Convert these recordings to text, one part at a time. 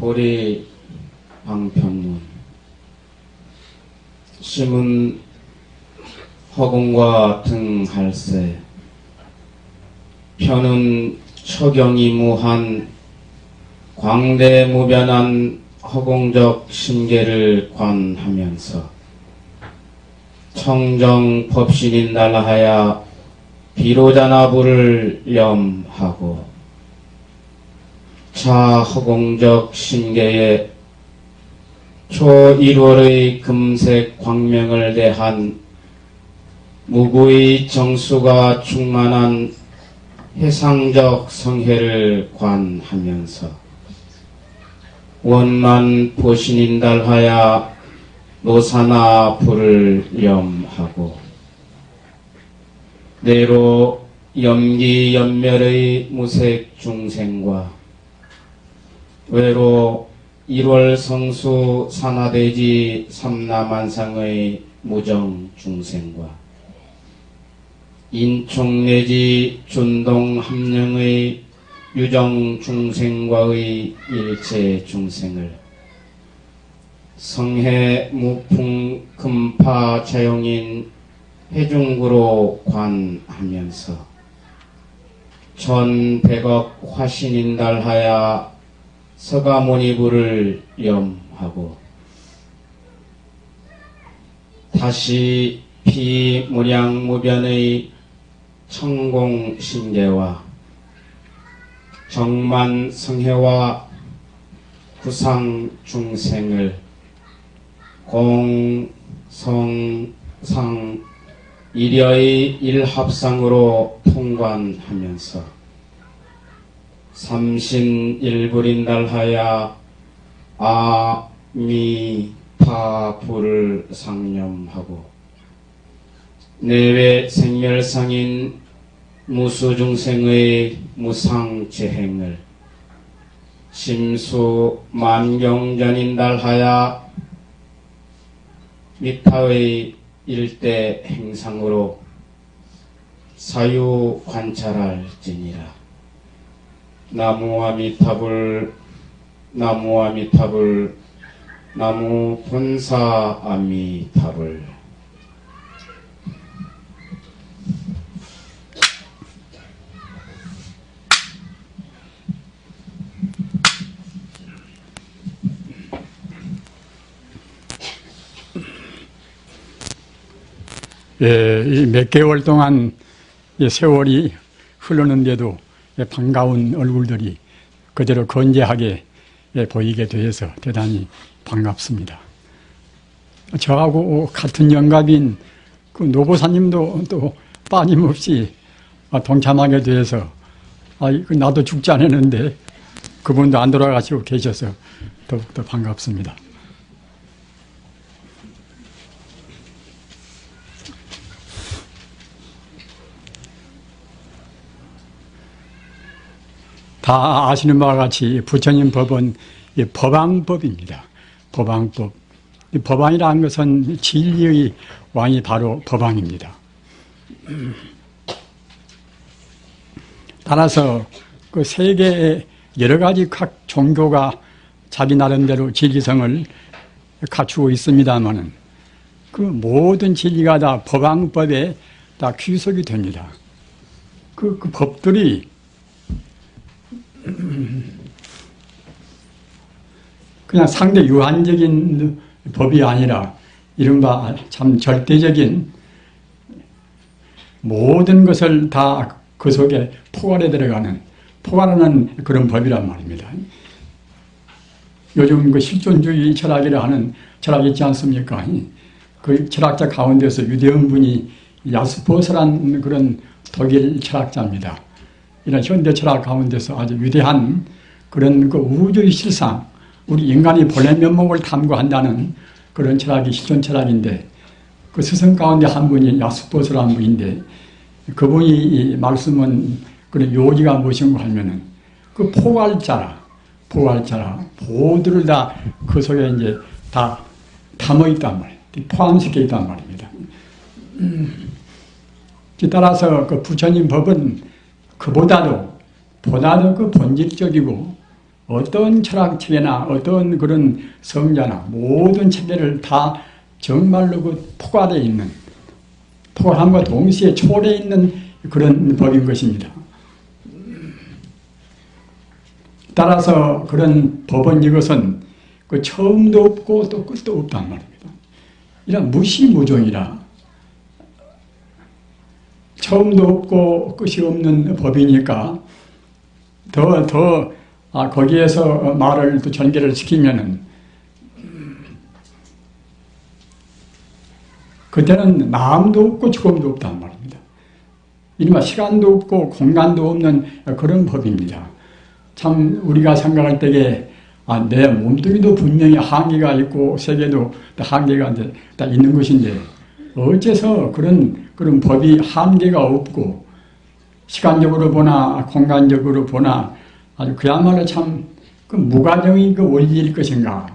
도리 방편문 심은 허공과 등할세 편은 처경이 무한 광대무변한 허공적 심계를 관하면서 청정 법신인달하야 비로자나부를 염하고 차 허공적 심계에 초1월의 금색 광명을 대한 무구의 정수가 충만한 해상적 성회를 관하면서 원만 보신인달하야 노사나 불을 염하고 내로 염기연멸의 무색 중생과 외로 1월 성수 산하대지 삼라만상의 무정 중생과 인총 내지 준동 함령의 유정 중생과의 일체 중생을 성해 무풍 금파 자용인 해중구로 관하면서 전백억 화신인달하야 서가모니부를 염하고 다시 비무량무변의 청공신계와 정만성해와 구상중생을 공성상 일여의 일합상으로 통관하면서 삼신일불인달하야 아미타불을 상념하고 내외 생멸상인 무수중생의 무상재행을 심수만경전인달하야 미타의 일대 행상으로 사유 관찰할지니라. 나무아미타불 나무아미타불 나무 본사 아미타불. 이 몇 개월 동안 세월이 흐르는데도 반가운 얼굴들이 그대로 건재하게 보이게 되어서 대단히 반갑습니다. 저하고 같은 영갑인 그 노보사님도 또 빠짐없이 동참하게 되어서 나도 죽지 않았는데 그분도 안 돌아가시고 계셔서 더욱더 반갑습니다. 다 아시는 바와 같이 부처님 법은 법왕법입니다. 법왕법. 법왕이라는 것은 진리의 왕이 바로 법왕입니다. 따라서 그 세계의 여러 가지 각 종교가 자기 나름대로 진리성을 갖추고 있습니다만은 그 모든 진리가 다 법왕법에 다 귀속이 됩니다. 그 법들이 그냥 상대 유한적인 법이 아니라 이른바 참 절대적인 모든 것을 다 그 속에 포괄해 들어가는, 포괄하는 그런 법이란 말입니다. 요즘 그 실존주의 철학이라 하는 철학이 있지 않습니까? 그 철학자 가운데서 유대한 분이 야스포스라는 그런 독일 철학자입니다. 이런 현대 철학 가운데서 아주 위대한 그런 그 우주의 실상, 우리 인간이 본래 면목을 탐구한다는 그런 철학이 실존 철학인데, 그 스승 가운데 한 분이 야스포스라는 분인데, 그분이 말씀은 그런 요지가 무엇인가 하면은 그 포괄자라, 모두를 다 그 속에 이제 다 담아 있단 말이에요. 포함시켜 있단 말입니다. 따라서 그 부처님 법은 보다도 그 본질적이고 어떤 철학체계나 어떤 그런 성자나 모든 체계를 다 정말로 그 포괄되어 있는, 포괄함과 동시에 초래해 있는 그런 법인 것입니다. 따라서 그런 법은 이것은 그 처음도 없고 또 끝도 없단 말입니다. 이런 무시무종이라 처음도 없고 끝이 없는 법이니까 거기에서 말을 또 전개를 시키면은 그때는 나음도 없고 죽음도 없단 말입니다. 이른바 시간도 없고 공간도 없는 그런 법입니다. 참 우리가 생각할 때에 내 몸뚱이도 분명히 한계가 있고 세계도 한계가 이제 다 있는 것인데 어째서 그런 법이 한계가 없고 시간적으로 보나 공간적으로 보나 아주 그야말로 참 그 무가정인 그 원리일 것인가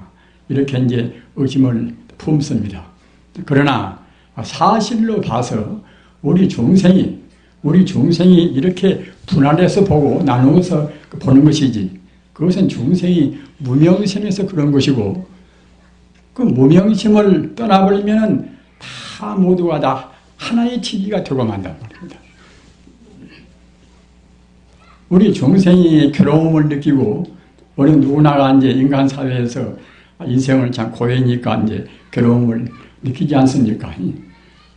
이렇게 이제 의심을 품습니다. 그러나 사실로 봐서 우리 중생이 이렇게 분할해서 보고 나누어서 보는 것이지 그것은 중생이 무명심에서 그런 것이고 그 무명심을 떠나버리면 다 모두가 다 하나의 진리가 되고 만단 말입니다. 우리 중생이 괴로움을 느끼고 어느 누구나가 이제 인간 사회에서 인생을 참 고해니까 이제 괴로움을 느끼지 않습니까?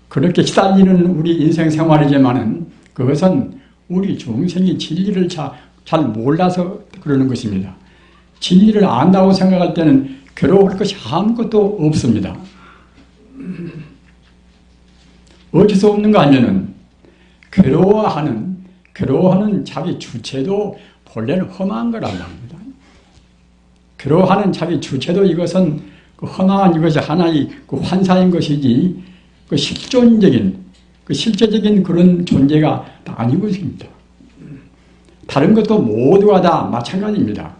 그렇게 시달리는 우리 인생 생활이지만은 그것은 우리 중생이 진리를 잘 몰라서 그러는 것입니다. 진리를 안다고 생각할 때는 괴로울 것이 아무것도 없습니다. 어디서 없는가 하면은 괴로워하는 자기 주체도 본래는 험한 거란 말입니다. 괴로워하는 자기 주체도 이것은 그 험한 이것이 하나의 그 환사인 것이지 그 실제적인 그런 존재가 다 아닌 것입니다. 다른 것도 모두가 다 마찬가지입니다.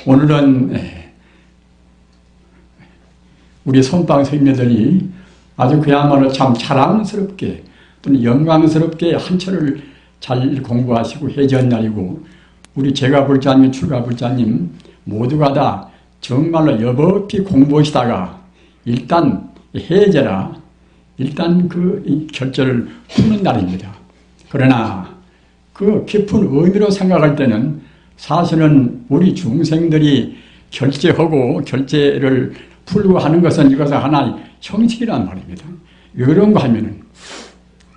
오늘은 우리 선방 선녀들이 아주 그야말로 참 자랑스럽게 또는 영광스럽게 한철을 잘 공부하시고 해전 날이고 우리 제가불자님, 출가불자님 모두가 다 정말로 여법히 공부하시다가 일단 해제라 일단 그 결절을 푸는 날입니다. 그러나 그 깊은 의미로 생각할 때는 사실은 우리 중생들이 결제를 풀고 하는 것은 이것은 하나의 형식이란 말입니다. 왜 그런가 하면은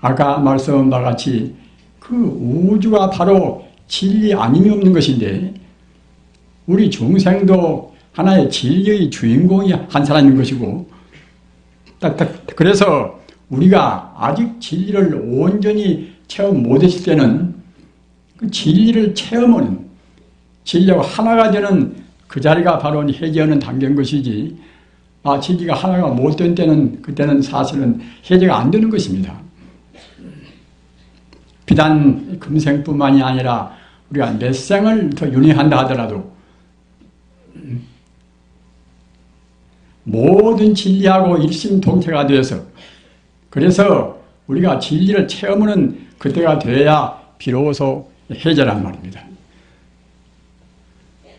아까 말씀한 바와 같이 그 우주가 바로 진리 아님이 없는 것인데 우리 중생도 하나의 진리의 주인공이 한 사람인 것이고 그래서 우리가 아직 진리를 온전히 체험 못했을 때는 그 진리를 체험하는 진리하고 하나가 되는 그 자리가 바로 해제하는 단계인 것이지 진리가 하나가 못 된 때는 그때는 사실은 해제가 안 되는 것입니다. 비단 금생뿐만이 아니라 우리가 몇 생을 더 윤회한다 하더라도 모든 진리하고 일심동체가 되어서 그래서 우리가 진리를 체험하는 그때가 돼야 비로소 해제란 말입니다.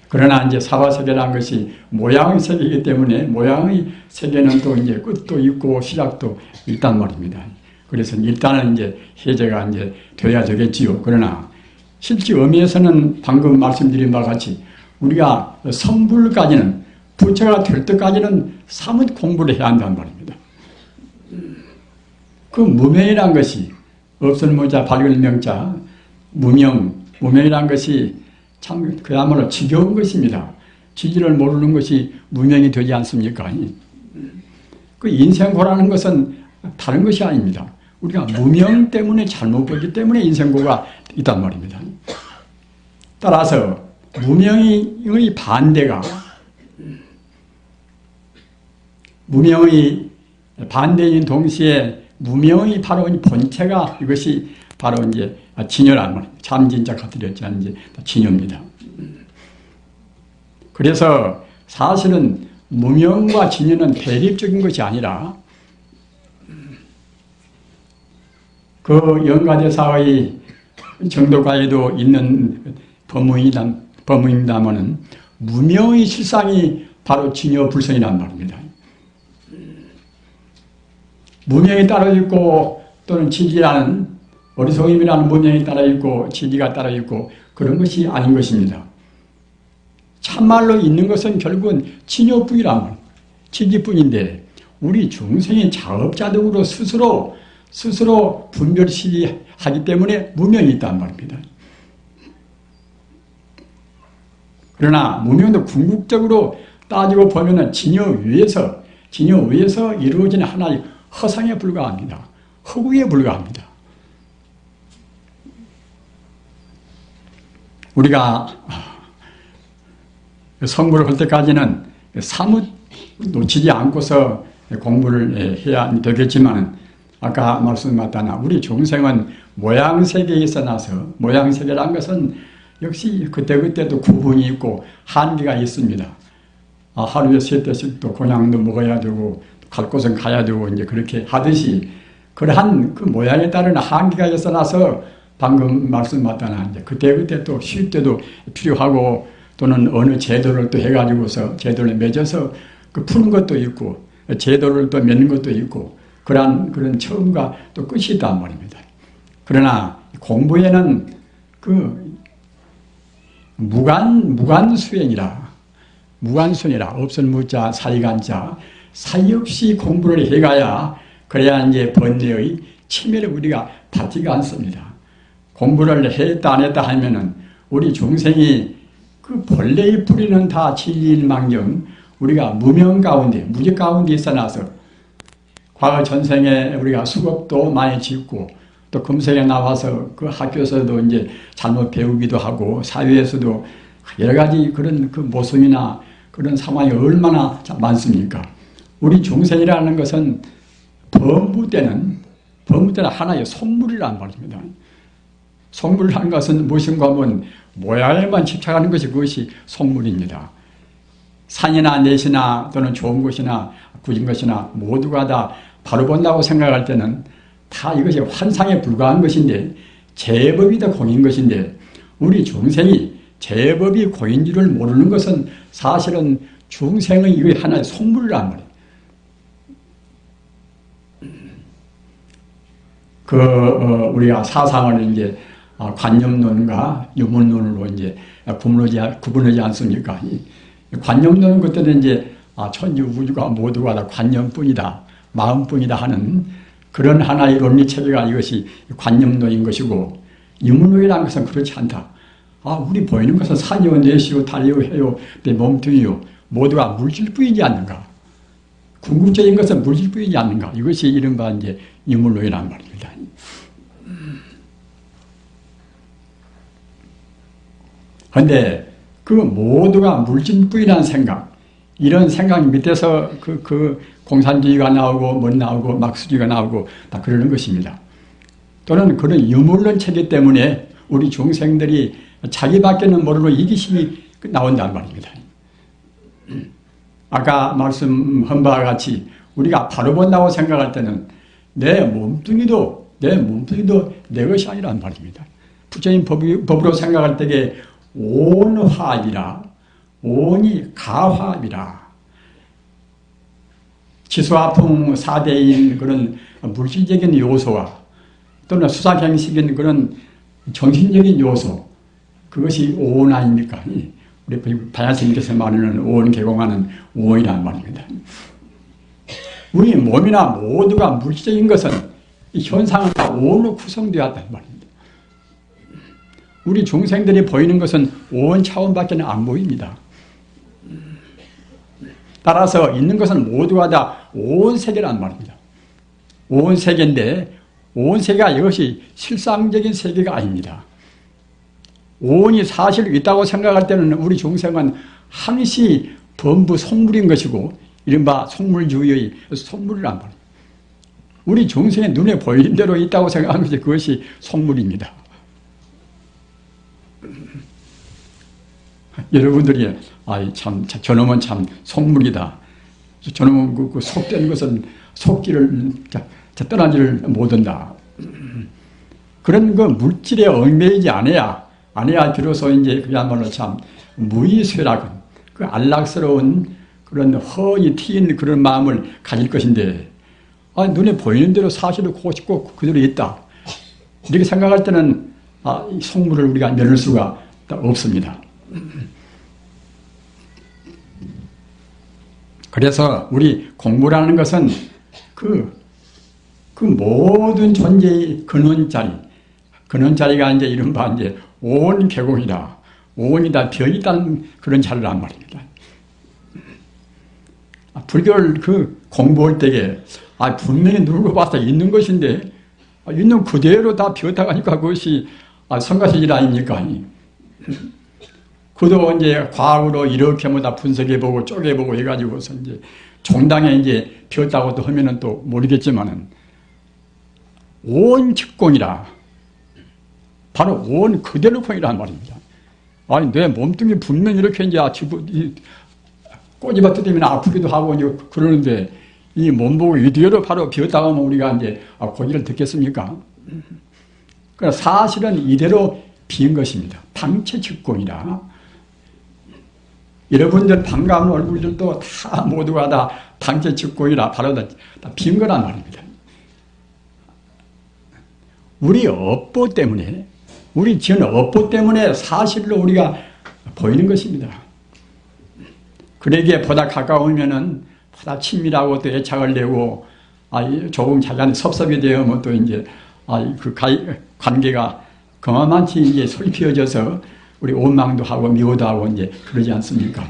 그러나 이제 사바세계라는 것이 모양의 세계이기 때문에 모양의 세계는 또 이제 끝도 있고 시작도 있단 말입니다. 그래서 일단은 이제 해제가 이제 돼야 되겠지요. 그러나 실제 의미에서는 방금 말씀드린 바와 같이 우리가 성불까지는 부처가 될 때까지는 사뭇 공부를 해야 한단 말입니다. 그 무명이란 것이 없을 무자 밝을 명자 무명이란 것이 참 그야말로 지겨운 것입니다. 지지를 모르는 것이 무명이 되지 않습니까? 그 인생고라는 것은 다른 것이 아닙니다. 우리가 무명 때문에 잘못 보기 때문에 인생고가 있단 말입니다. 따라서 무명의 반대가 무명의 반대인 동시에 무명의 바로 본체가 이것이 바로 이제 진여란 말입니다. 잠진자 gat들였지 이제 진여입니다. 그래서 사실은 무명과 진여는 대립적인 것이 아니라 그 영가대사의 정도가에도 있는 법문입니다마는 무명의 실상이 바로 진여불성이란 말입니다. 무명이 따로 있고 또는 진리라는 어리석음이라는 무명이 따로 있고 진리가 따로 있고 그런 것이 아닌 것입니다. 참말로 있는 것은 결국은 진여뿐이란 말입니다. 진리뿐인데 우리 중생이 자업자득으로 스스로 분별시하기 때문에 무명이 있단 말입니다. 그러나 무명도 궁극적으로 따지고 보면은 진여 위에서 이루어지는 하나의 허상에 불과합니다. 허구에 불과합니다. 우리가 성불을 할 때까지는 사뭇 놓치지 않고서 공부를 해야 되겠지만 아까 말씀드렸다나 우리 중생은 모양세계에 있어 나서 모양세계란 것은 역시 그때그때도 구분이 있고 한계가 있습니다. 하루에 3대씩 또 공양도 먹어야 되고 갈 곳은 가야 되고 이제 그렇게 하듯이 그러한 그 모양에 따른 한계가 있어 나서 방금 말씀드렸다나 이제 그때그때 또 쉴 때도 필요하고 또는 어느 제도를 또 해가지고서 제도를 맺어서 그 푸는 것도 있고 제도를 또 맺는 것도 있고 그런 처음과 또 끝이 있단 말입니다. 그러나 공부에는 그 무관수행이라 없을 무자 사이간자 사이 없이 공부를 해가야 그래야 이제 번뇌의 침해를 우리가 받지가 않습니다. 공부를 했다 안 했다 하면은 우리 중생이 그 본래의 뿌리는 다 진리일망정 우리가 무명 가운데 무지 가운데 있어 나서 과거 전생에 우리가 수급도 많이 짓고 또 금생에 나와서 그 학교에서도 이제 잘못 배우기도 하고 사회에서도 여러 가지 그런 그 모순이나 그런 상황이 얼마나 많습니까? 우리 중생이라는 것은 범부 때는 하나의 속물이란 말입니다. 속물이라는 것은 무엇인가 하면 모양에만 집착하는 것이 그것이 속물입니다. 산이나 넷이나 또는 좋은 것이나 굳은 것이나 모두가 다 바로 본다고 생각할 때는 다 이것이 환상에 불과한 것인데 제법이다 공인 것인데 우리 중생이 제법이 공인 줄을 모르는 것은 사실은 중생의 이거 하나의 속물이란 말이에요. 우리가 사상을 이제 관념론과 유물론으로 이제 구분하지 않습니까? 관념론은 그때는 이제 천지 우주가 모두가 다 관념뿐이다, 마음뿐이다 하는 그런 하나의 논리 체계가 이것이 관념론인 것이고 유물론이라는 것은 그렇지 않다. 우리 보이는 것은 산이요, 넷이요, 달이요, 해요, 내 몸뚱이요, 모두가 물질뿐이지 않는가? 궁극적인 것은 물질뿐이지 않는가? 이것이 이른바 이제 유물론이란 말입니다. 그런데 그 모두가 물질뿐이라는 생각, 이런 생각 밑에서 그 공산주의가 나오고 뭐 나오고 막수주의가 나오고 다 그러는 것입니다. 또는 그런 유물론 체계 때문에 우리 중생들이 자기밖에는 모르는 이기심이 나온다는 말입니다. 아까 말씀한 바와 같이 우리가 바로 본다고 생각할 때는 내 몸뚱이도 내 것이 아니란 말입니다. 부처님 법으로 생각할 때에 온화합이라, 온이 가화합이라. 치수화풍 4대인 그런 물질적인 요소와 또는 수사경식인 그런 정신적인 요소, 그것이 온 아닙니까? 우리 바야스님께서 말하는 온 개공하는 온이란 말입니다. 우리 몸이나 모두가 물질적인 것은 이 현상은 다 온으로 구성되었단 말입니다. 우리 중생들이 보이는 것은 온 차원밖에 안 보입니다. 따라서 있는 것은 모두가 다 온 세계란 말입니다. 온 세계인데 온 세계가 이것이 실상적인 세계가 아닙니다. 온이 사실 있다고 생각할 때는 우리 중생은 항시 범부 속물인 것이고 이른바 속물주의의 속물이란 말입니다. 우리 중생의 눈에 보이는 대로 있다고 생각하는 것이 그것이 속물입니다. 여러분들이 저놈은 참 속물이다. 저놈은 그 속된 것은 속기를 떠나지를 못한다. 그런 그 물질에 얽매이지 않아야 비로소 이제 그야말로 참 무의쇠락은 그 안락스러운 그런 허이 튀인 그런 마음을 가질 것인데, 눈에 보이는 대로 사실을 꼭 그대로 있다, 이렇게 생각할 때는 이 속물을 우리가 면할 수가 없습니다. 그래서 우리 공부라는 것은 그 모든 존재의 근원자리가 이제 이른바 이제 온 계공이다, 온이 다 벼있다는 그런 자리란 말입니다. 불교를 공부할 때에 분명히 누르고 봐서 있는 것인데, 있는 그대로 다 비었다고 하니까 그것이 성가시질 아닙니까? 그도 이제 과학으로 이렇게 다 분석해보고 쪼개보고 해가지고서 이제 종당에 이제 비었다고도 하면은 또 모르겠지만은, 온 직공이라, 바로 온 그대로 공이란 말입니다. 내 몸뚱이 분명히 이렇게 이제 꼬집어 뜯으면 아프기도 하고 이제 그러는데, 이 몸보고 이대로 바로 비었다고 하면 우리가 이제 고기를 듣겠습니까? 그러나 사실은 이대로 비인 것입니다. 당체 직공이라. 여러분들 반가운 얼굴들도 다 모두가 다 당체 직공이라 바로 다 비인 거란 말입니다. 우리 업보 때문에, 우리 지은 업보 때문에 사실로 우리가 보이는 것입니다. 그에게 보다 가까우면은 보다 친밀하고 또 애착을 내고, 조금 자기한테 섭섭이 되면 또 이제, 그 관계가 그만치 이제 솔피어져서 우리 원망도 하고 미워도 하고 이제 그러지 않습니까?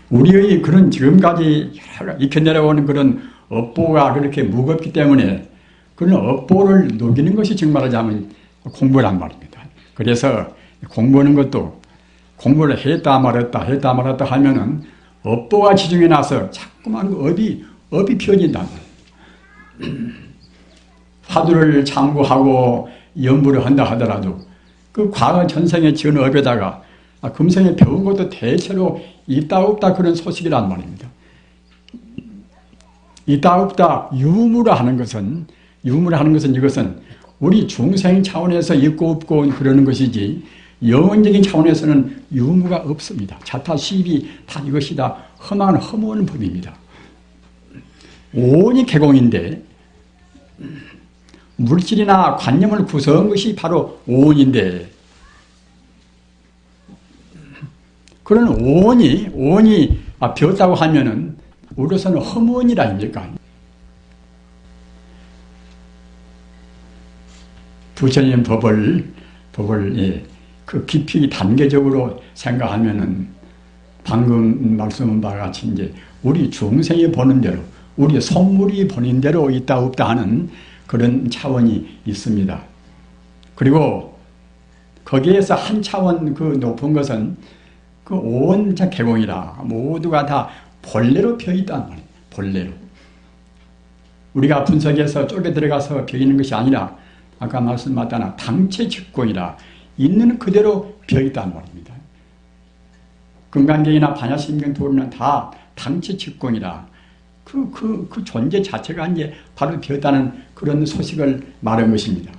우리의 그런 지금까지 익혀 내려오는 그런 업보가 그렇게 무겁기 때문에 그런 업보를 녹이는 것이 정말하자면 공부란 말입니다. 그래서 공부하는 것도 공부를 했다 말았다 하면은 업보가 지중해 나서 자꾸만 업이 피어진다. 화두를 참고하고 연구를 한다 하더라도 그 과거 전생에 지은 업에다가 금생에 배운 것도 대체로 있다 없다 그런 소식이란 말입니다. 있다 없다 유무라 하는 것은 이것은 우리 중생 차원에서 있고 없고 그러는 것이지 영원적인 차원에서는 유무가 없습니다. 자타 시비 다 이것이 다 허무한 법입니다. 온이 개공인데 물질이나 관념을 구성한 것이 바로 온인데, 그런 온이 비었다고 하면은 우리로서는 허무원이라 아닙니까? 부처님 법을 그 깊이 단계적으로 생각하면은 방금 말씀한 바와 같이 이제 우리 중생이 보는 대로, 우리 속물이 보는 대로 있다 없다 하는 그런 차원이 있습니다. 그리고 거기에서 한 차원 그 높은 것은 그 온 개공이라 모두가 다 본래로 펴있단 말이에요. 본래로. 우리가 분석해서 쪼개 들어가서 펴있는 것이 아니라 아까 말씀하셨다나 당체 직공이라 있는 그대로 펴있단 말입니다. 금강경이나 반야심경 도리는 다 당체 직공이라 그 존재 자체가 이제 바로 비었다는 그런 소식을 말한 것입니다.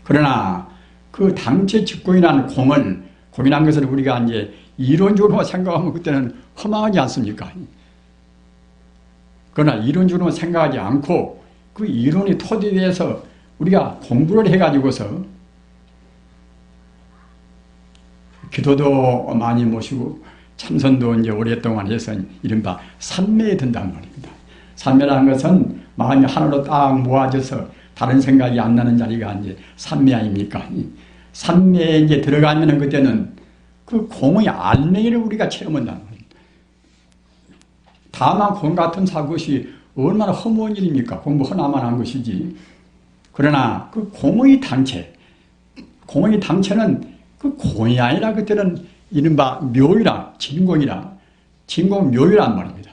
그러나 그 당체 직공이라는 공이라는 것을 우리가 이제 이론적으로 생각하면 그때는 허망하지 않습니까? 그러나 이론적으로 생각하지 않고 그 이론이 토대에서 우리가 공부를 해가지고서 기도도 많이 모시고 참선도 이제 오랫동안 해서 이른바 산매에 든다는 말입니다. 산매라는 것은 마음이 하나로 딱 모아져서 다른 생각이 안 나는 자리가 이제 산매 아닙니까? 산매에 이제 들어가면은 그때는 그 공의 알맹이를 우리가 체험한다는 말입니다. 다만 공 같은 사것이 얼마나 허무한 일입니까? 공부 하나만 한 것이지. 그러나 그 공의 당체는 그 공이 아니라 그때는 이른바 묘유라, 진공 묘유란 말입니다.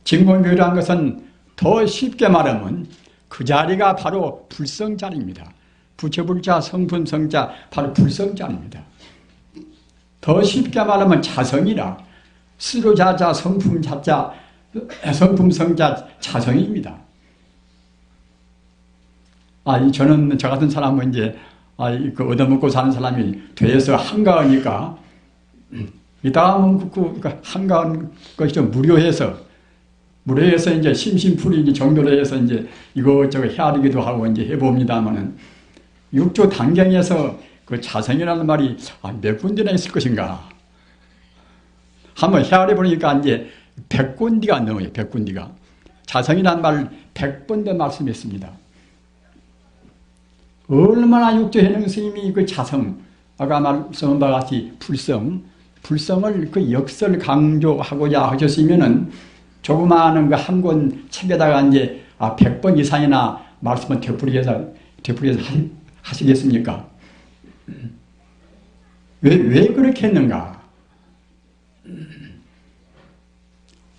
진공 묘유란 것은 더 쉽게 말하면 그 자리가 바로 불성자리입니다. 부처불자, 성분성자, 바로 불성자리입니다. 더 쉽게 말하면 자성이라. 스루자자 성품자자 성품성자 자성입니다. 저는 저 같은 사람은 이제 그 얻어먹고 사는 사람이 돼서 한가하니까 이따가면 그 한가한 것이 좀 무료해서 이제 심심풀이 정도로 해서 이제 이것저것 헤아리기도 하고 이제 해봅니다만은 육조 단경에서 그 자성이라는 말이 몇 군데나 있을 것인가 한번 헤아려 보니까 이제 100군디가 넘어요. 100군디가 자성이라는 말을 100번 더 말씀했습니다. 얼마나 육조해능 스님이 그 자성, 아까 말씀한 바와 같이 불성을 그 역설 강조하고자 하셨으면은 조그마한 그 한 권 책에다가 이제 100번 이상이나 말씀을 되풀이해서 하시겠습니까? 왜 그렇게 했는가?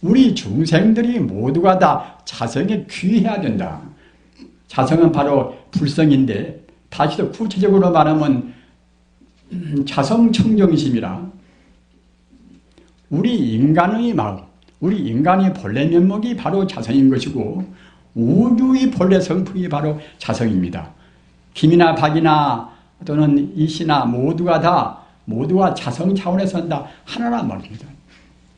우리 중생들이 모두가 다 자성에 귀해야 된다. 자성은 바로 불성인데 다시 더 구체적으로 말하면 자성청정심이라. 우리 인간의 마음, 우리 인간의 본래 면목이 바로 자성인 것이고 우주의 본래 성품이 바로 자성입니다. 김이나 박이나 또는 이시나 모두가 자성 차원에서 다 하나란 말입니다.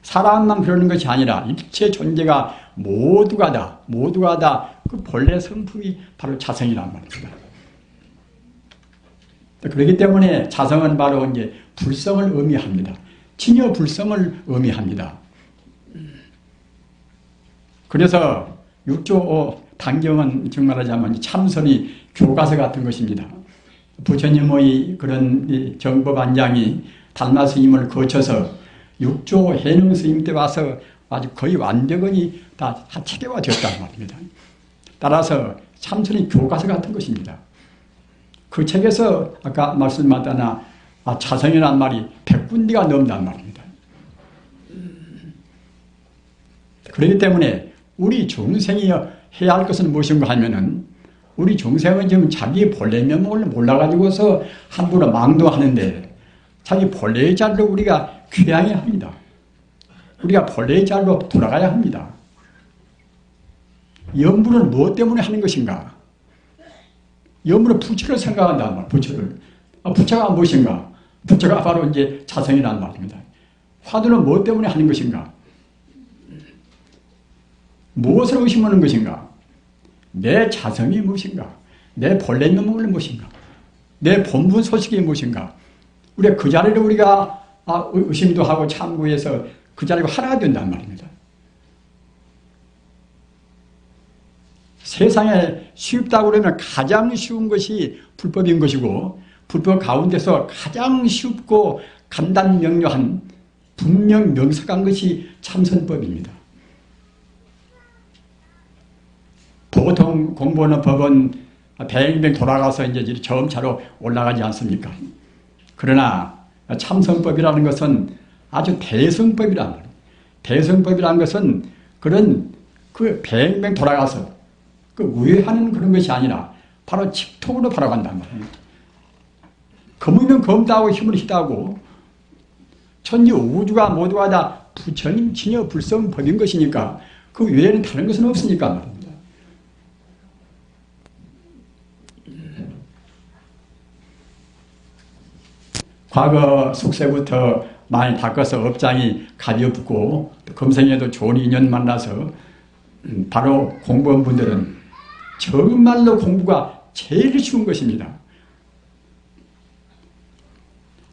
사람만 그러는 것이 아니라 일체 존재가 모두가 다 그 본래 성품이 바로 자성이란 말입니다. 그렇기 때문에 자성은 바로 이제 불성을 의미합니다. 진여 불성을 의미합니다. 그래서 육조 단경은 정말 하자면 참선이 교과서 같은 것입니다. 부처님의 그런 정법안장이 달마 스님을 거쳐서 육조 해능 스님 때 와서 아주 거의 완벽히 다 체계화되었단 말입니다. 따라서 참선이 교과서 같은 것입니다. 그 책에서 아까 말씀하다나 자성이라는 말이 100군데가 넘는단 말입니다. 그렇기 때문에 우리 중생이 해야 할 것은 무엇인가 하면은 우리 중생은 지금 자기 본래 면목을 몰라가지고서 함부로 망도하는데 자기 본래의 자리로 우리가 귀향해야 합니다. 우리가 본래의 자리로 돌아가야 합니다. 염불은 무엇 때문에 하는 것인가? 염불은 부처를 생각한단 말이에요. 부처를. 부처가 무엇인가? 부처가 바로 이제 자성이라는 말입니다. 화두는 무엇 때문에 하는 것인가? 무엇을 의심하는 것인가? 내 자성이 무엇인가? 내 본래 면목이 무엇인가? 내 본분 소식이 무엇인가? 우리가 그 자리를 우리가 의심도 하고 참고해서 그 자리가 하나가 된단 말입니다. 세상에 쉽다고 그러면 가장 쉬운 것이 불법인 것이고 불법 가운데서 가장 쉽고 간단명료한 분명 명석한 것이 참선법입니다. 보통 공부하는 법은 뱅뱅 돌아가서 이제 점차로 올라가지 않습니까? 그러나 참선법이라는 것은 아주 대성법이란 말이에요. 대성법이라는 것은 그런 그 뱅뱅 돌아가서 그 우회하는 그런 것이 아니라 바로 직통으로 바로 간단 말이에요. 검으면 검다고 힘을 히다고 천지 우주가 모두가 다 부처님 진여 불성법인 것이니까 그 외에는 다른 것은 없으니까 말입니다. 과거 숙세부터 많이 닦아서 업장이 가벼웠고 금생에도 좋은 인연 만나서 바로 공부한 분들은 정말로 공부가 제일 쉬운 것입니다.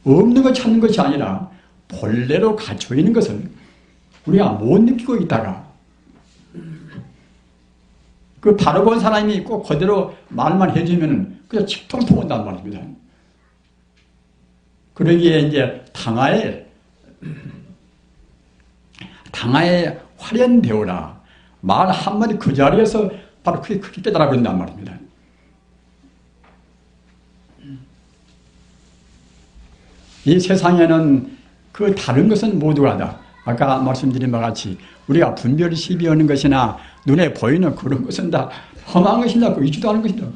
없는 것 찾는 것이 아니라 본래로 갇혀 있는 것을 우리가 못 느끼고 있다가 그 바로 본 사람이 꼭 그대로 말만 해주면 그냥 직통통 온단 말입니다. 그러기에 이제 당하에 활연되오라. 말 한마디 그 자리에서 바로 크게 깨달아 버린단 말입니다. 이 세상에는 그 다른 것은 모두가 다 아까 말씀드린 바와 같이 우리가 분별 시비하는 것이나 눈에 보이는 그런 것은 다 험한 것이다. 있지도 않은 것이다.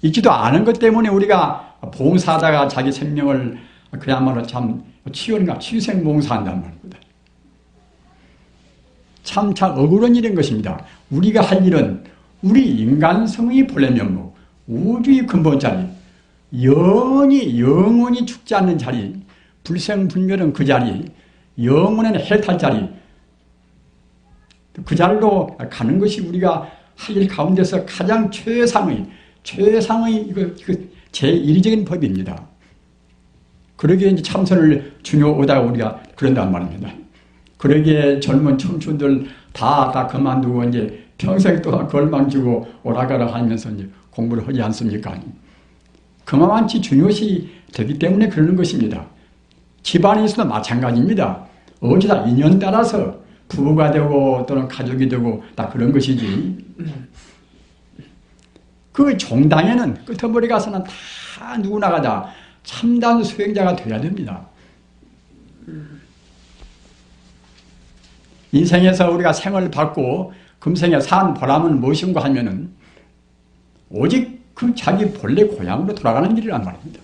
있지도 않은 것 때문에 우리가 봉사하다가 자기 생명을 그야말로 참 취생봉사한단 말입니다. 참 억울한 일인 것입니다. 우리가 할 일은 우리 인간성의 본래 면목, 우주의 근본 자리, 영원히 죽지 않는 자리, 불생불멸은 그 자리, 영원한 해탈 자리, 그 자리로 가는 것이 우리가 할 일 가운데서 가장 최상의 제1적인 법입니다. 그러기에 이제 참선을 중요하다고 우리가 그런단 말입니다. 그러기에 젊은 청춘들 다 그만두고 이제 평생 동안 걸망지고 오라가라 하면서 이제 공부를 하지 않습니까? 그만치 중요시 되기 때문에 그러는 것입니다. 집안에서도 마찬가지입니다. 어디다 인연 따라서 부부가 되고 또는 가족이 되고 다 그런 것이지. 그 종당에는 끝머리 가서는 다 누구나가 다 참담 수행자가 돼야 됩니다. 인생에서 우리가 생을 받고 금생에 산 보람은 무엇인가 하면은 오직 그 자기 본래 고향으로 돌아가는 일이란 말입니다.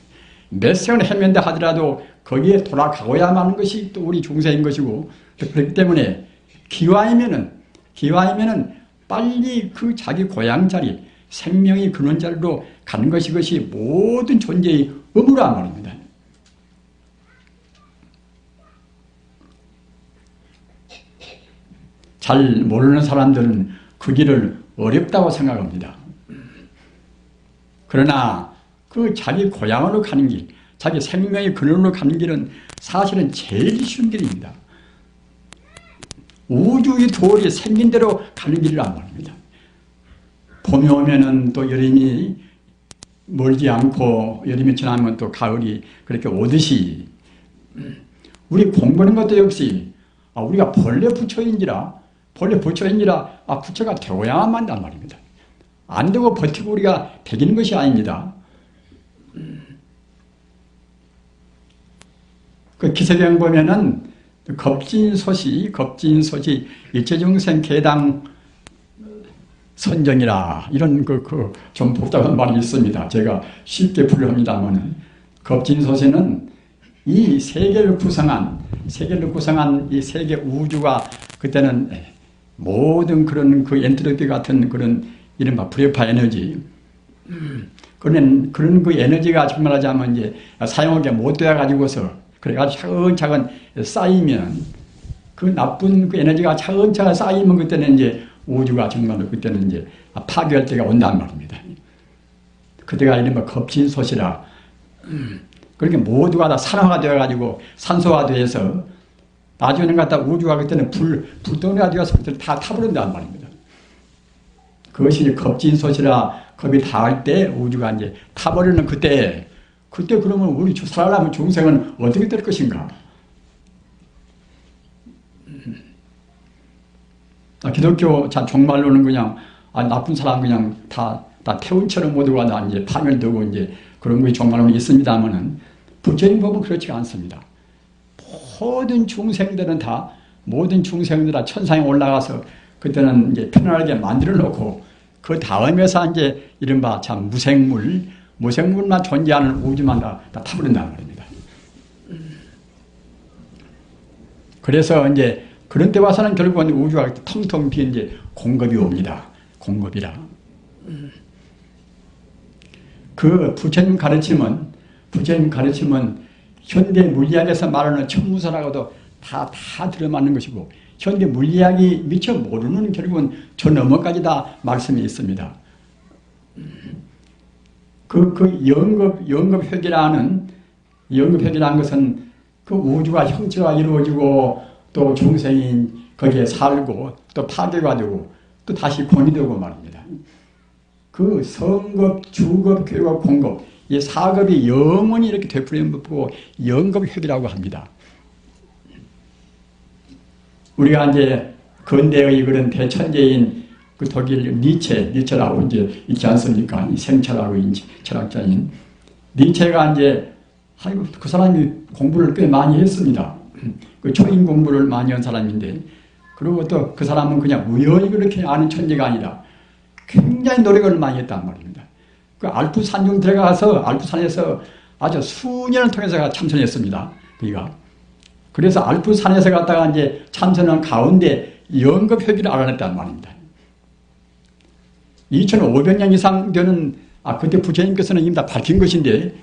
몇 생을 헤맨다 하더라도 거기에 돌아가고야 하는 것이 또 우리 중생인 것이고, 그렇기 때문에 기왕이면은 빨리 그 자기 고향 자리, 생명의 근원 자리로 가는 것이 그것이 모든 존재의 의무란 말입니다. 잘 모르는 사람들은 그 길을 어렵다고 생각합니다. 그러나 그 자기 고향으로 가는 길, 자기 생명의 근원으로 가는 길은 사실은 제일 쉬운 길입니다. 우주의 도리 생긴 대로 가는 길이란 말입니다. 봄이 오면은 또 여름이 멀지 않고 여름이 지나면 또 가을이 그렇게 오듯이 우리 공부하는 것도 역시 우리가 본래 부처인지라 부처가 되어야만 한단 말입니다. 안 되고 버티고 우리가 되기는 것이 아닙니다. 그 기세경 보면은 겁진소시 일체중생 개당 선정이라 이런 좀 복잡한 말이 있습니다. 제가 쉽게 풀합니다만은 겁진소시는 이 세계를 구성한 이 세계 우주가 그때는 모든 그런 그 엔트로피 같은 그런 이른바 불협화 에너지 그런 그 에너지가 정말 하자면 이제 사용하기 못 되어 가지고서 그래가지고 차근차근 쌓이면 그 나쁜 그 에너지가 차근차근 쌓이면 그때는 이제 우주가 정말로 그때는 이제 파괴할 때가 온단 말입니다. 그때가 이른바 겁진소시라 그렇게 모두가 다 산화가 되어가지고 산소화돼서 나중에는 갖다 우주가 그때는 불덩이가 되어서 그때 다 타버린단 말입니다. 그것이 겁진소시라 겁이 닿을 때 우주가 이제 타버리는 그때 그러면 우리 살아남은 중생은 어떻게 될 것인가? 기독교 종말로는 그냥 나쁜 사람 그냥 다 태운처럼 모두가 다 이제 파멸되고 이제 그런 것이 종말로는 있습니다만은 부처님 법은 그렇지가 않습니다. 모든 중생들은 다 천상에 올라가서 그때는 이제 편안하게 만들어 놓고 그 다음에서 이제 이른바 참 무생물만 존재하는 우주만 다 타버린단 말입니다. 그래서 이제 그런 때 와서는 결국은 우주가 텅텅 빈 이제 공급이 옵니다. 공급이라. 그 부처님 가르침은 현대 물리학에서 말하는 천무서라고도 다 들어맞는 것이고 현대 물리학이 미처 모르는 결국은 저 너머까지 다 말씀이 있습니다. 연급회계라는 것은 그 우주가 형체가 이루어지고 또 중생이 거기에 살고 또 파괴가 되고 또 다시 권이 되고 말입니다. 그 성급, 주급, 교급, 공급 이 4급이 영원히 이렇게 되풀이는 법고 연급회계라고 합니다. 우리가 이제 근대의 그런 대천재인 그 독일 니체라고 이제 있지 않습니까? 이 생철하고 철학자인 니체가 이제 그 사람이 공부를 꽤 많이 했습니다. 그 초인 공부를 많이 한 사람인데 그리고 또 그 사람은 그냥 우연히 그렇게 아는 천재가 아니라 굉장히 노력을 많이 했단 말입니다. 그 알프산중 들어가서 알프산에서 아주 수년을 통해서 참선했습니다. 그가. 그래서 알프산에서 갔다가 이제 참선한 가운데 영겁회기를 알아냈단 말입니다. 2500년 이상 되는, 그때 부처님께서는 이미 다 밝힌 것인데,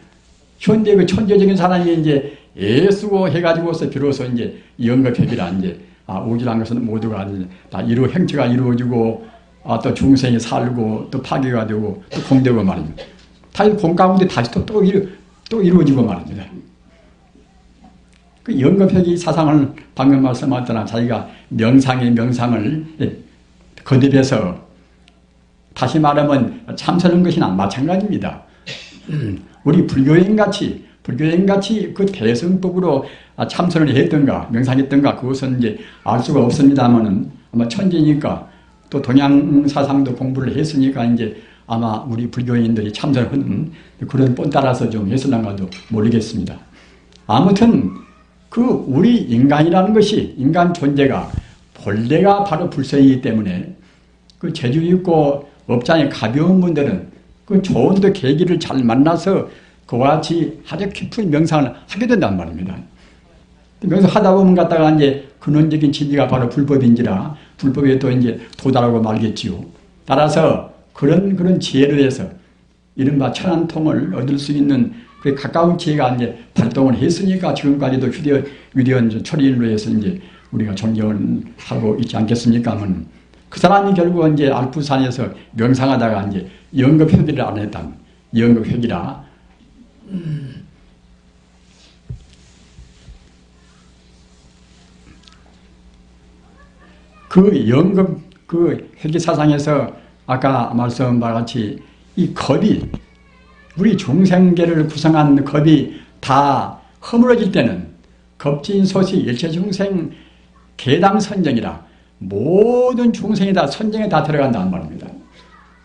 현대 그 천재적인 사람이 이제 애쓰고 해가지고서 비로소 이제 영겁회기라 이제, 오지란 것은 모두가 다 행체가 이루어지고, 또 중생이 살고, 또 파괴가 되고, 또 공되고 말입니다. 다 공 가운데 다시 또 이루어지고 말입니다. 그 영겁회기 사상을 방금 말씀하셨잖아. 자기가 명상을 거듭해서 다시 말하면 참선한 것이나 마찬가지입니다. 우리 불교인같이 그 대성법으로 참선을 했던가 명상했던가 그것은 이제 알 수가 없습니다만은 아마 천재니까 또 동양 사상도 공부를 했으니까 이제 아마 우리 불교인들이 참선하는 그런 본 따라서 좀 했을랑가도 모르겠습니다. 아무튼 그 우리 인간이라는 것이 인간 존재가 본래가 바로 불성이기 때문에 그 재주 있고 업장이 가벼운 분들은 그 좋은 또 계기를 잘 만나서 그와 같이 아주 깊은 명상을 하게 된단 말입니다. 명상하다 보면 갖다가 이제 근원적인 진리가 바로 불법인지라 불법에 또 이제 도달하고 말겠지요. 따라서 그런 지혜를 해서 이른바 천안통을 얻을 수 있는 그 가까운 지혜가 이제 발동을 했으니까 지금까지도 위대한 초리인으로 해서 이제 우리가 존경을 하고 있지 않겠습니까만 그 사람이 결국 이제 알프산에서 명상하다가 이제 영겁회기를 안 했다. 영겁회기라. 그 영겁 그 회기 사상에서 아까 말씀한 바와 같이 이 겁이 우리 중생계를 구성한 겁이 다 허물어질 때는 겁진소시 일체 중생 개당 선정이라 모든 중생이 다 선정에 다 들어간다는 말입니다.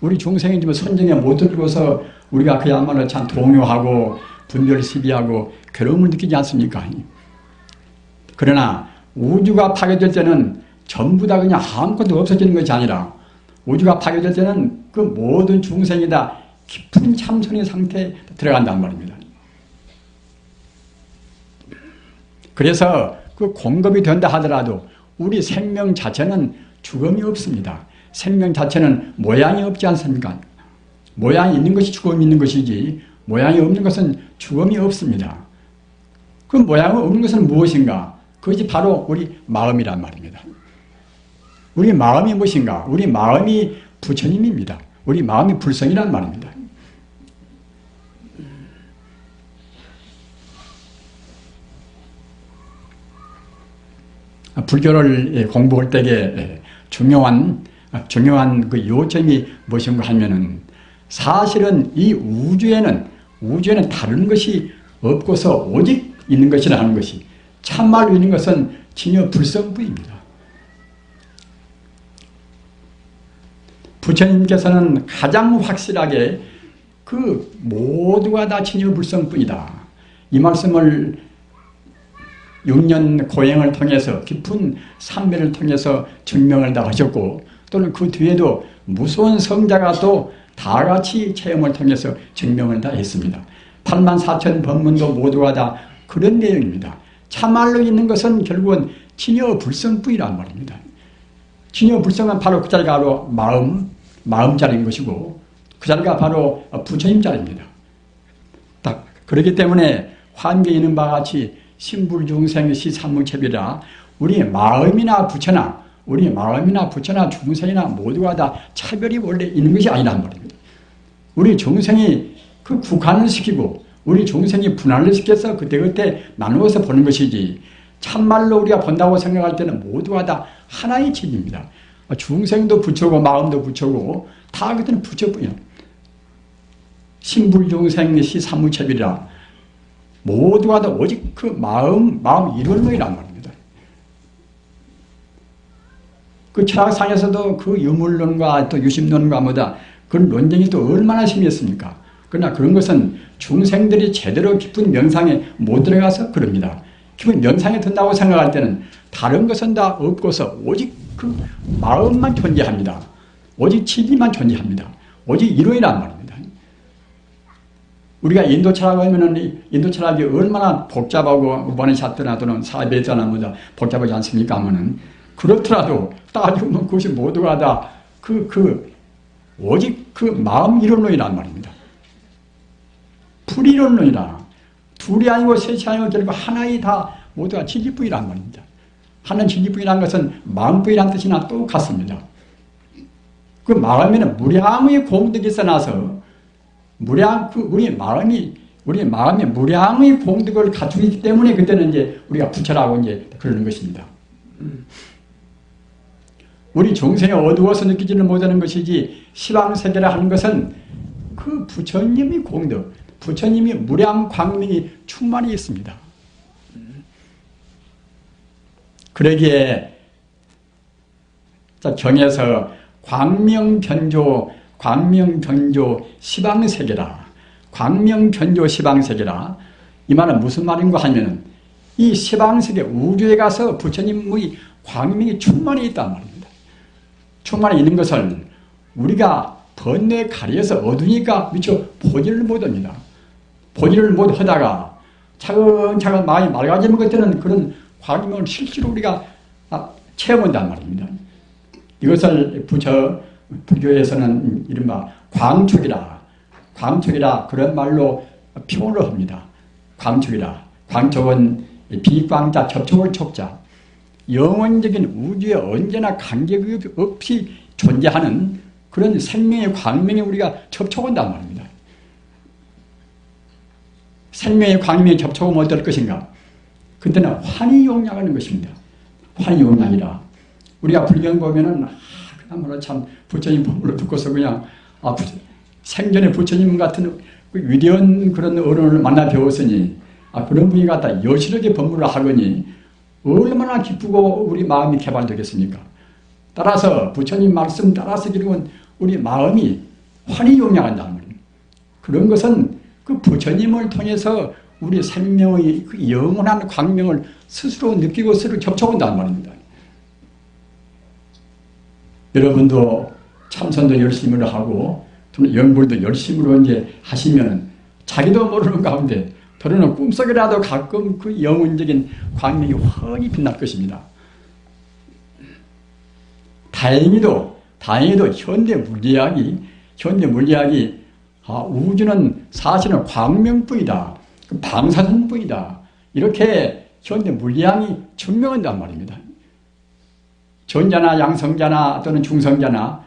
우리 중생이 지금 선정에 못 들고서 우리가 그야말로 참 동요하고 분별 시비하고 괴로움을 느끼지 않습니까? 그러나 우주가 파괴될 때는 전부 다 그냥 아무것도 없어지는 것이 아니라 우주가 파괴될 때는 그 모든 중생이 다 깊은 참선의 상태에 들어간다는 말입니다. 그래서 그 공급이 된다 하더라도 우리 생명 자체는 죽음이 없습니다. 생명 자체는 모양이 없지 않습니까? 모양이 있는 것이 죽음이 있는 것이지 모양이 없는 것은 죽음이 없습니다. 그 모양이 없는 것은 무엇인가? 그것이 바로 우리 마음이란 말입니다. 우리 마음이 무엇인가? 우리 마음이 부처님입니다. 우리 마음이 불성이란 말입니다. 불교를 공부할 때에 중요한 그 요점이 무엇인가 하면은 사실은 이 우주에는 다른 것이 없고서 오직 있는 것이라 하는 것이 참말로 있는 것은 진여 불성부입니다. 부처님께서는 가장 확실하게 그 모두가 다 진여 불성뿐이다. 이 말씀을 6년 고행을 통해서 깊은 삼매를 통해서 증명을 다 하셨고 또는 그 뒤에도 무수한 성자가 또 다 같이 체험을 통해서 증명을 다 했습니다. 84,000 법문도 모두가 다 그런 내용입니다. 참말로 있는 것은 결국은 진여 불성뿐이란 말입니다. 진여 불성은 바로 그 자리가 바로 마음 자리인 것이고 그 자리가 바로 부처님 자리입니다. 딱 그렇기 때문에 환경에 있는 바와 같이 신불중생 시삼무체비라 우리 마음이나 부처나 중생이나 모두가 다 차별이 원래 있는 것이 아니란 말입니다. 우리 중생이 그 국한을 시키고 우리 중생이 분할을 시켜서 그때그때 나누어서 보는 것이지 참말로 우리가 본다고 생각할 때는 모두가 다 하나의 진입니다. 중생도 부처고 마음도 부처고 다 그때는 부처뿐이야. 신불중생 시삼무체비라 모두가 다 오직 그 마음 일원론이란 말입니다. 그 철학상에서도 그 유물론과 또 유심론과 뭐다 그런 논쟁이 또 얼마나 심했습니까? 그러나 그런 것은 중생들이 제대로 깊은 명상에 못 들어가서 그럽니다. 깊은 명상에 든다고 생각할 때는 다른 것은 다 없고서 오직 그 마음만 존재합니다. 오직 진리만 존재합니다. 오직 일원이란 말입니다. 우리가 인도 철학 하면은 인도 철학이 얼마나 복잡하고 우바니샤트나 또는 사베다나 뭐다 복잡하지 않습니까? 하면은 그렇더라도 따지고 보면 그것이 모두가 다 오직 그 마음 이론론이란 말입니다. 불이론론이라. 둘이 아니고 셋이 아니고 결국 하나의 다 모두가 진리뿐이란 말입니다. 하나는 진리뿐이라는 것은 마음뿐이라는 뜻이나 똑같습니다. 그 마음에는 무량의 공덕이 있어나서 우리 마음에 무량의 공덕을 갖추고 있기 때문에 그때는 이제 우리가 부처라고 이제 그러는 것입니다. 우리 정생에 어두워서 느끼지는 못하는 것이지 시방세계라 하는 것은 그 부처님의 공덕, 부처님이 무량 광명이 충만히 있습니다. 그러기에 경에서 광명변조 시방세계라. 광명변조 시방세계라. 이 말은 무슨 말인가 하면 이 시방세계 우주에 가서 부처님의 광명이 충만히 있단 말입니다. 충만히 있는 것을 우리가 번뇌 가려서 어두니까 미처 보지를 못합니다. 보지를 못하다가 차근차근 마음이 맑아지는 것들은 그런 광명을 실제로 우리가 체험한단 말입니다. 이것을 불교에서는 이른바 광촉이라 그런 말로 표현을 합니다. 광촉이라. 광촉은 비광자 접촉을 촉자. 영원적인 우주에 언제나 관계없이 존재하는 그런 생명의 광명에 우리가 접촉한단 말입니다. 생명의 광명에 접촉하면 어떨 것인가? 그때는 환희용량하는 것입니다. 환희용량이라. 우리가 불경 보면은 그야말로 참 부처님 법문을 듣고서 그냥 생전에 부처님 같은 위대한 그런 어른을 만나 배웠으니 그런 분이 갖다 여실하게 법문을 하거니 얼마나 기쁘고 우리 마음이 개발되겠습니까? 따라서 부처님 말씀 따라서 결국은 우리 마음이 환희용량한다는 말입니다. 그런 것은 그 부처님을 통해서 우리 생명의 그 영원한 광명을 스스로 느끼고 스스로 접촉한다는 말입니다. 여러분도 참선도 열심히 하고 연불도 열심히 이제 하시면 자기도 모르는 가운데 때로는 꿈속이라도 가끔 그 영혼적인 광명이 훤히 빛날 것입니다. 다행히도 현대 물리학이 우주는 사실은 광명뿐이다. 방사선뿐이다. 이렇게 현대 물리학이 증명한단 말입니다. 전자나 양성자나 또는 중성자나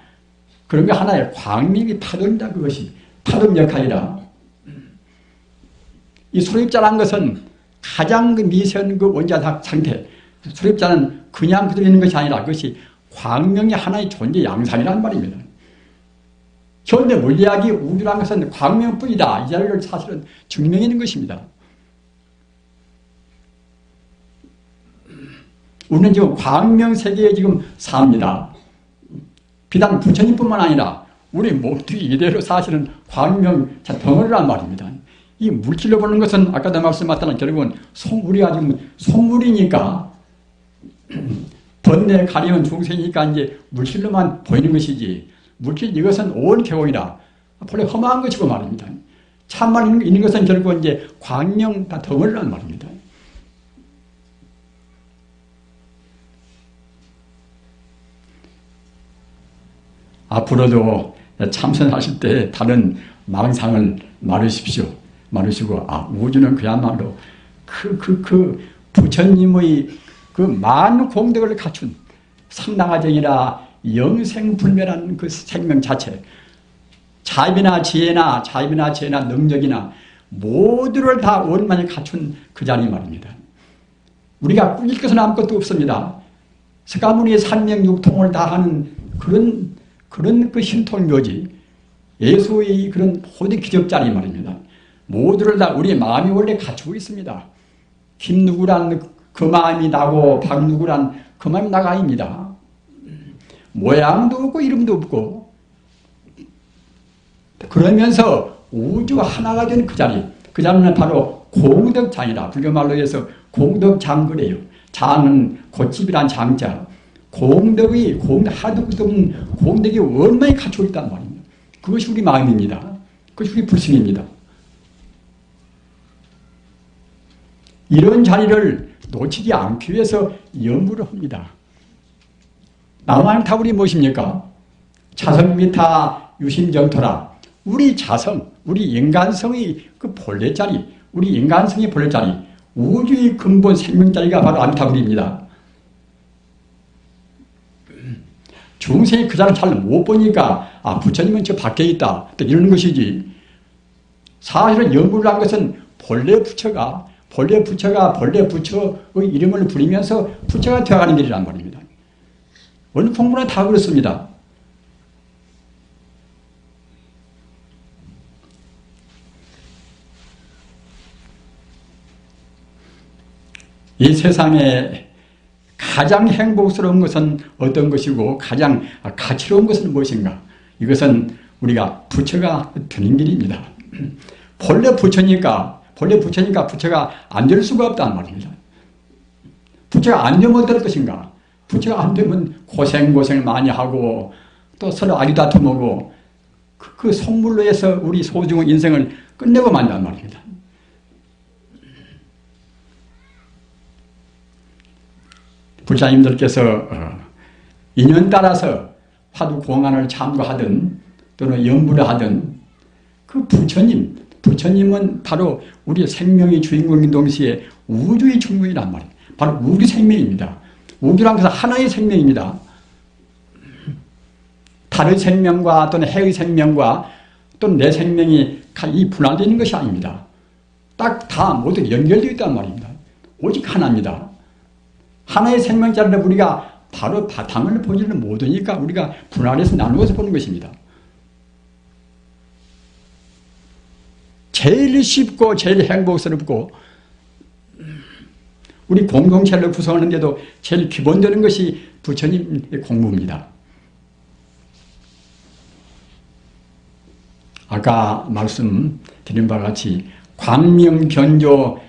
그런 게 하나의 광명이 파동이다. 그것이 파동 역할이라. 이 소립자라는 것은 가장 미세한 그 원자 상태. 소립자는 그냥 그대로 있는 것이 아니라 그것이 광명의 하나의 존재 양상이란 말입니다. 현대 물리학이 우주라는 것은 광명뿐이다. 이 자리를 사실은 증명해 있는 것입니다. 우리는 지금 광명 세계에 지금 삽니다. 비단 부처님뿐만 아니라 우리 모두 이대로 사실은 광명 덩어리란 말입니다. 이 물질로 보는 것은 아까도 말씀하셨다는 결국은 우리가 지금 속물이니까 번뇌 가리운 중생이니까 이제 물질로만 보이는 것이지 물질 이것은 온 개공이라 본래 험한 것이고 말입니다. 참만 있는 것은 결국 이제 광명 다 덩어리란 말입니다. 앞으로도 참선하실 때 다른 망상을 말으시고 우주는 그야말로 부처님의 그 많은 공덕을 갖춘 상당하정이라 영생불멸한 그 생명 자체, 자비나 지혜나 능력이나 모두를 다 원만히 갖춘 그 자리 말입니다. 우리가 꾸길 것은 아무것도 없습니다. 석가모니의 삼명육통을 다 하는 그런 그 신통묘지, 예수의 그런 모든 기적자리 말입니다. 모두를 다 우리 마음이 원래 갖추고 있습니다. 김누구란 그 마음이 나고 박누구란 그 마음이 나가 아닙니다. 모양도 없고 이름도 없고 그러면서 우주가 하나가 된 그 자리는 바로 공덕장이라 불교말로 해서 공덕장그래요. 장은 고집이란 장자. 하도 없는 공덕이 얼마나 갖추고 있단 말입니다. 그것이 우리 마음입니다. 그것이 우리 불신입니다. 이런 자리를 놓치지 않기 위해서 연구를 합니다. 나무하나님탑이 무엇입니까? 자성미타 유심정토라. 우리 자성, 우리 인간성의 그 본래 자리, 우리 인간성의 본래 자리, 우주의 근본 생명자리가 바로 아미타불입니다. 중생이 그 자리를 잘 못 보니까 부처님은 저 밖에 있다 이러는 것이지, 사실은 연구를 한 것은 본래 부처가 본래 부처의 이름을 부리면서 부처가 되어가는 길이란 말입니다. 원래 공부는 다 그렇습니다. 이 세상에 가장 행복스러운 것은 어떤 것이고 가장 가치로운 것은 무엇인가? 이것은 우리가 부처가 되는 길입니다. 본래 부처니까 부처가 안 될 수가 없다는 말입니다. 부처가 안 되면 어떨 것인가? 부처가 안 되면 고생을 많이 하고 또 서로 아리다툼하고 그 속물로 해서 우리 소중한 인생을 끝내고 만단 말입니다. 불자님들께서 인연 따라서 화두 공안을 참고하든 또는 연구를 하든 그 부처님은 바로 우리 생명의 주인공인 동시에 우주의 주인공이란 말이에요. 바로 우리 생명입니다. 우주란 것은 하나의 생명입니다. 달의 생명과 또는 해의 생명과 또는 내 생명이 이 분할되는 것이 아닙니다. 딱 다 모두 연결되어 있단 말입니다. 오직 하나입니다. 하나의 생명자를 우리가 바로 바탕을 보지를 못하니까 우리가 분할해서 나누어서 보는 것입니다. 제일 쉽고 제일 행복스럽고 우리 공동체를 구성하는데도 제일 기본되는 것이 부처님의 공부입니다. 아까 말씀드린 바와 같이 광명변조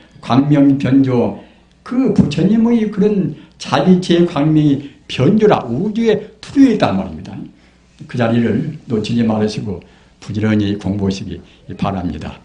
그 부처님의 그런 자비지의 광명이 변조라 우주에 투루에 있단 말입니다. 그 자리를 놓치지 말으시고 부지런히 공부하시기 바랍니다.